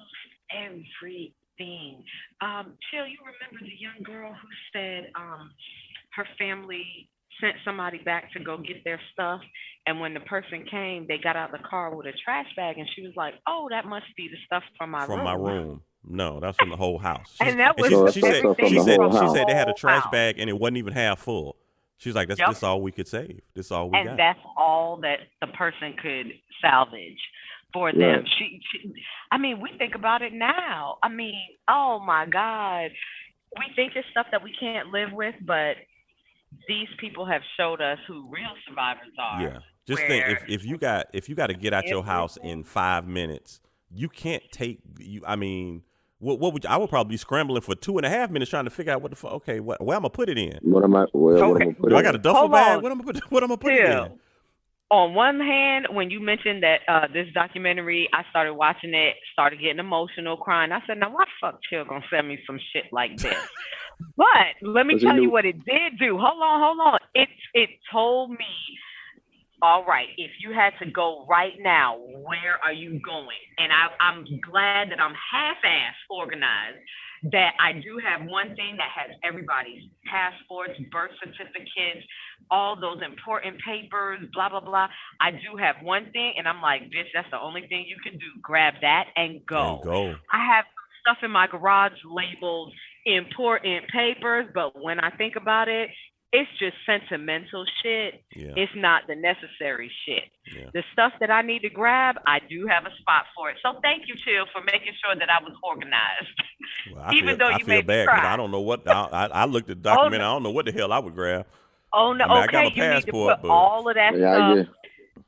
everything. Chill, you remember the young girl who said her family sent somebody back to go get their stuff, and when the person came, they got out the car with a trash bag, and she was like, "Oh, that must be the stuff from my room." No, that's from the whole house. And that was she said they had a trash bag and it wasn't even half full. She's like, this all we could save. This all we got. And that's all that the person could salvage for them. She, I mean, we think about it now. I mean, oh my God. We think it's stuff that we can't live with, but these people have showed us who real survivors are. Yeah. Just think if you got to get out your house in 5 minutes, you can't take you. I mean, what would I would probably be scrambling for 2.5 minutes trying to figure out what the fuck. Okay, where I'm gonna put it in? What am I? What am I put I got a duffel bag. What am I gonna put it in? On one hand, when you mentioned that this documentary, I started watching it, started getting emotional, crying. I said, "Now why fuck Chill gonna send me some shit like this?" But let me tell you what it did do. Hold on. It told me, all right, if you had to go right now, where are you going? And I'm glad that I'm half-ass organized, that I do have one thing that has everybody's passports, birth certificates, all those important papers, blah, blah, blah. I do have one thing, and I'm like, bitch, that's the only thing you can do. Grab that and go. I have stuff in my garage labeled important papers, but when I think about it, it's just sentimental shit. Yeah. It's not the necessary shit. Yeah. The stuff that I need to grab, I do have a spot for it. So thank you, Chill, for making sure that I was organized. Well, I feel bad because I don't know what I looked at the document. I don't know what the hell I would grab. Oh no! I mean, okay, I got my you passport, need to put all of that stuff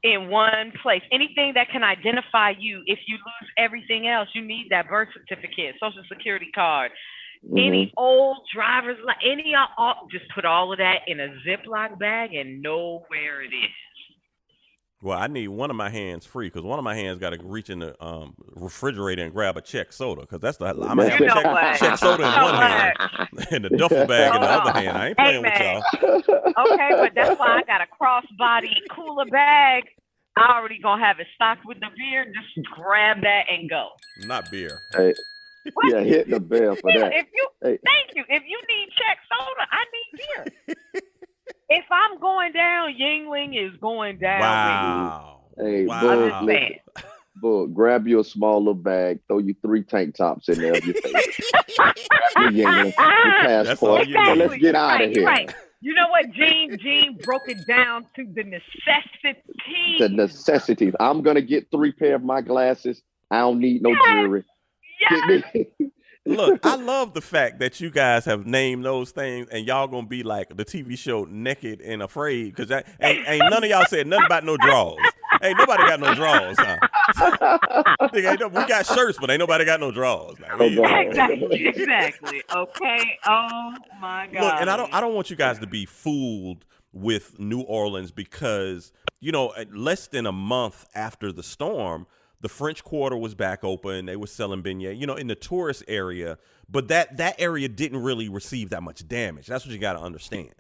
in one place. Anything that can identify you. If you lose everything else, you need that birth certificate, social security card. Any old driver's just put all of that in a Ziploc bag and know where it is. Well, I need one of my hands free because one of my hands got to reach in the refrigerator and grab a check soda because that's I'm gonna have check soda in one hand and the duffel bag in the other hand. I ain't playing with y'all. Okay, but that's why I got a crossbody cooler bag. I already gonna have it stocked with the beer. Just grab that and go. Not beer. Hey. Yeah, hit the bell for that. Thank you. If you need check soda, I need beer. If I'm going down, Yingling is going down. Wow. Hey, Bull, grab you a small little bag, throw you 3 tank tops in there of your face. Your passport. Let's get out of here. Right. You know what, Gene broke it down to the necessities. The necessities. I'm going to get 3 pair of my glasses. I don't need no jewelry. Yes. Look, I love the fact that you guys have named those things and y'all gonna be like the TV show Naked and Afraid because ain't none of y'all said nothing about no drawers. Ain't nobody got no drawers, huh? We got shirts, but ain't nobody got no drawers. Exactly. Okay. Oh my God. Look, and I don't want you guys to be fooled with New Orleans because, you know, less than a month after the storm, the French Quarter was back open. They were selling beignets, you know, in the tourist area. But that area didn't really receive that much damage. That's what you got to understand.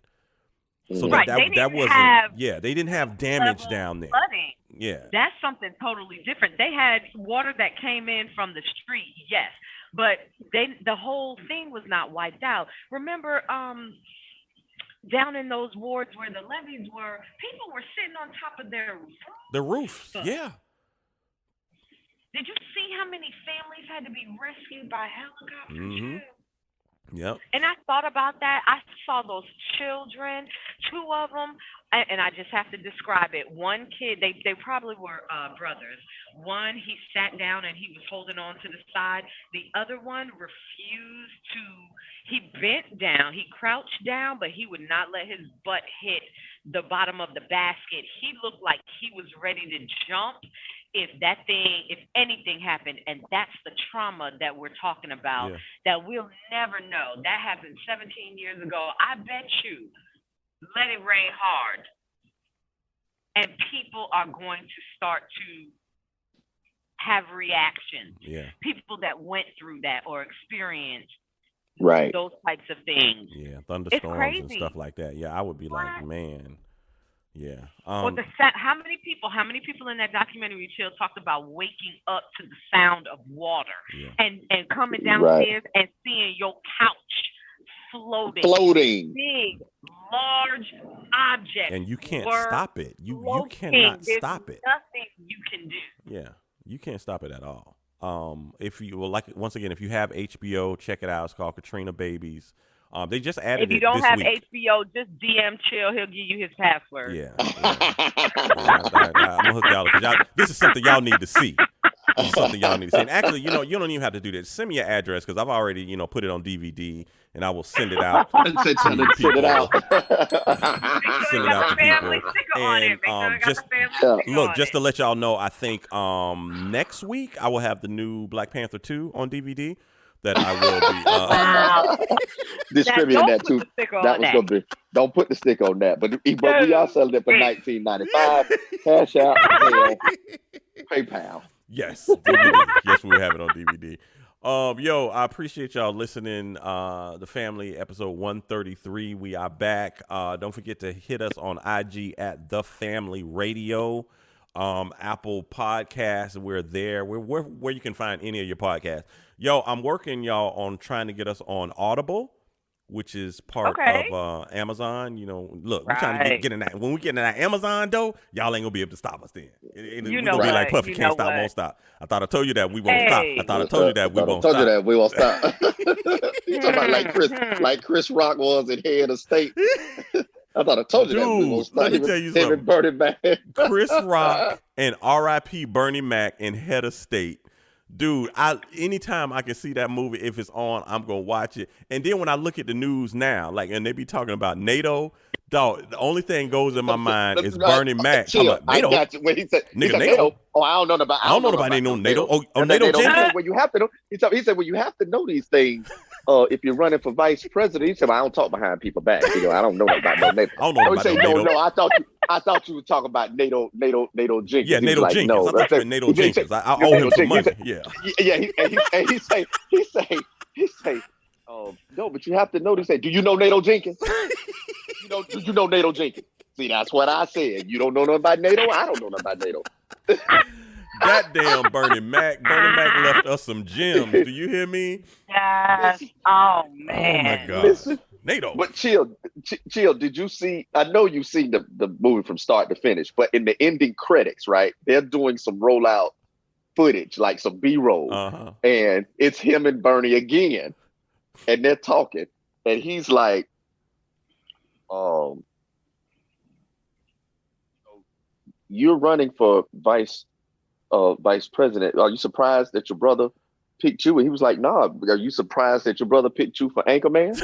So right. that wasn't. They didn't have damage down there. Flooding. Yeah. That's something totally different. They had water that came in from the street, yes. But the whole thing was not wiped out. Remember, down in those wards where the levees were, people were sitting on top of their roofs. The roofs, yeah. Did you see how many families had to be rescued by helicopter? Mm-hmm. Yep. And I thought about that. I saw those children, 2 of them, and I just have to describe it. One kid, they probably were brothers. One, he sat down and he was holding on to the side. The other one refused to. He bent down, he crouched down, but he would not let his butt hit the bottom of the basket. He looked like he was ready to jump if anything happened. And that's the trauma that we're talking about, that we'll never know. That happened 17 years ago. I bet you, let it rain hard, and people are going to start to have reactions. Yeah. People that went through that or experienced those types of things. Yeah, thunderstorms and stuff like that. Yeah, I would be like, man. Yeah. How many people in that documentary Chill talked about waking up to the sound of water and coming downstairs and seeing your couch floating. Big, large objects. And you can't stop it. You cannot stop it. Nothing you can do. Yeah. You can't stop it at all. If you once again, if you have HBO, check it out. It's called Katrina Babies. They just added it. If you don't this have week. HBO, just DM Chill. He'll give you his password. Yeah. I'm gonna hook y'all up. This is something y'all need to see. This is something y'all need to see. And actually, you don't even have to do that. Send me your address because I've already, put it on DVD, and I will send it out. Send it out. Send it out to people. And just to let y'all know, I think next week I will have the new Black Panther 2 on DVD. That I will be distributing that too. That was gonna be. Don't put the stick on that. But we are selling it for $19.95. Cash out, PayPal. Yes, DVD. Yes, we have it on DVD. I appreciate y'all listening. The family episode 133. We are back. Don't forget to hit us on IG at The Family Radio. Apple Podcasts, we're there. We're where you can find any of your podcasts. I'm working y'all on trying to get us on Audible, which is part of Amazon. Look, we're trying to get in that. When we get in that Amazon though, y'all ain't gonna be able to stop us then. We're gonna be like Puffy, can't stop, won't stop. I thought I told you that we won't stop. I thought I told you that we won't stop. I told you that we won't stop. You talking about like Chris Rock was in Head of State. I thought I told you that we won't stop. Let me tell you something. Bernie Mac. Chris Rock and R.I.P. Bernie Mac in Head of State. Dude, anytime I can see that movie, if it's on, I'm gonna watch it. And then when I look at the news now, and they be talking about NATO, dog, the only thing goes in my mind is Bernie Mac. NATO. I got you. When he said NATO. Oh, I don't know about. I don't know about NATO. Oh, NATO. Well, you have to know. He said, well, you have to know these things. If you're running for vice president, he said, well, I don't talk behind people back. I don't know about no NATO. I don't know about NATO. No, I thought you were talking about NATO Jenkins. Yeah, NATO Jenkins. No, I thought you were NATO Jenkins. I owe him some money. Yeah. He say, no, but you have to know. He said, do you know NATO Jenkins? Do you know NATO Jenkins? See, that's what I said. You don't know nothing about NATO? I don't know nothing about NATO. Goddamn Bernie Mac. Bernie Mac left us some gems. Do you hear me? Yes. Oh, man. Oh, my God. Listen, NATO. But Chill, did you see, I know you've seen the movie from start to finish, but in the ending credits, right, they're doing some rollout footage, like some B-roll. And it's him and Bernie again. And they're talking. And he's like, you're running for vice president. Are you surprised that your brother picked you? And he was like, nah. Are you surprised that your brother picked you for Anchorman?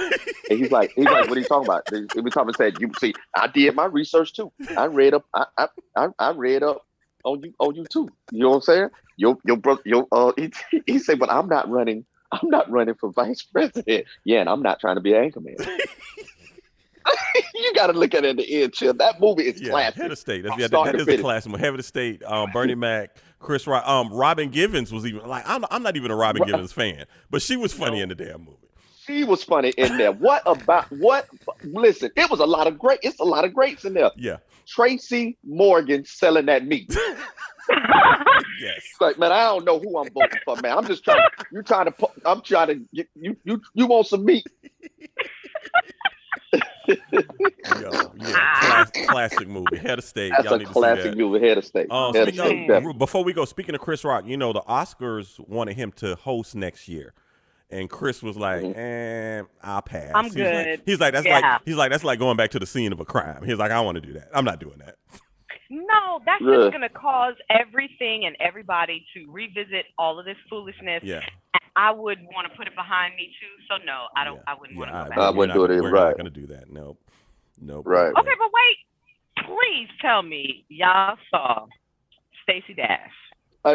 And he's like, what are you talking about? He talking said, you see, I did my research too. I read up. I read up on you too. You know what I'm saying? Your brother. He said, but I'm not running for vice president. Yeah, and I'm not trying to be an Anchorman. You got to look at it in the end, Chill. That movie is classic. Head of State. That is a classic movie. Head of State. Bernie Mac, Chris Rock. Robin Givens was even like. I'm not even a Robin Givens fan, but she was funny in the damn movie. She was funny in there. Listen, it was a lot of great. It's a lot of greats in there. Yeah. Tracy Morgan selling that meat. Yes. Like, man, I don't know who I'm voting for, man. I'm just trying. I'm trying to get you. You want some meat? Classic movie. Head of State. That's Y'all a need to classic see that. movie. Head of State. Before we go, speaking of Chris Rock, the Oscars wanted him to host next year, And Chris was like, I'll pass. I'm good. He's like, that's like going back to the scene of a crime. He's like, I want to do that. I'm not doing that. No, that's just going to cause everything and everybody to revisit all of this foolishness. Yeah. I would want to put it behind me too. So no, I wouldn't want to go back. I wouldn't do it. We're Right. not going to do that. Nope. Right. Okay, but wait. Please tell me y'all saw Stacy Dash.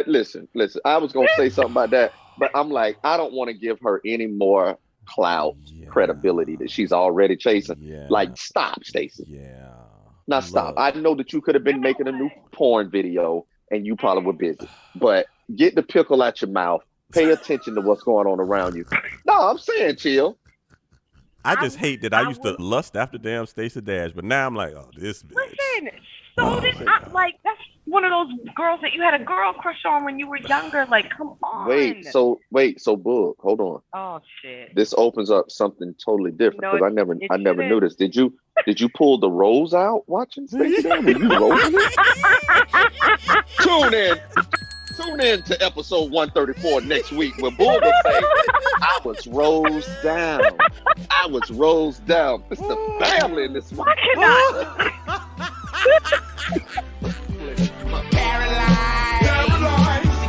Listen. I was gonna say something about that, but I'm like, I don't want to give her any more clout, credibility that she's already chasing. Yeah. Like, stop, Stacy. Yeah. Now stop. I know that you could have been making a new porn video and you probably were busy, but get the pickle out your mouth. Pay attention to what's going on around you. No, I'm saying chill. I just hate that I used to lust after damn Stacy Dash, but now I'm like, oh, this bitch. Listen, that's one of those girls that you had a girl crush on when you were younger. Like, come on. Wait, so Boog, hold on. Oh shit. This opens up something totally different because I never knew this. Did you pull the rose out watching Stacy Dash? Were you rolling it? Tune in to episode 134 next week when Boog will say, I was rose down. It's the family in this one.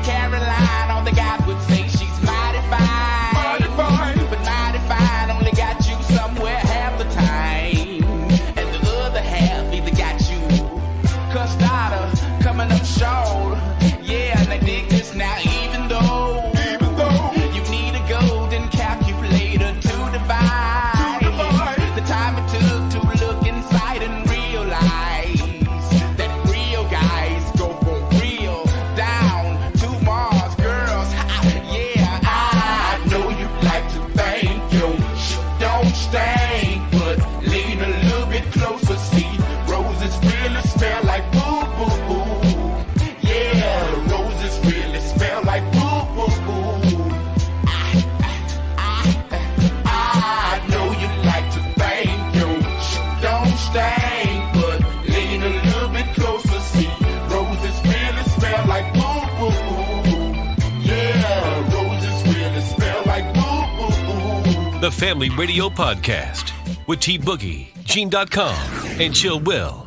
Caroline, all the guys would say she's mighty fine. But mighty fine only got you somewhere half the time. And the other half either got you cussed out or coming up short. Yeah, and I dig this now, even though you need a golden calculator to divide the time it took to look inside and realize that real guys go for real down to Mars, girls. Yeah, I know you like to think your shit don't stink, but lean a little bit closer, see roses really smell like boo boo boo. Yeah, roses really smell like boo boo boo. I know you like to think your shit don't stink, but lean a little bit closer, see roses really smell like boo boo boo. Yeah, roses really smell like boo boo boo. The Family Radio Podcast with T-Boogie, Gene.com, and Chill Will.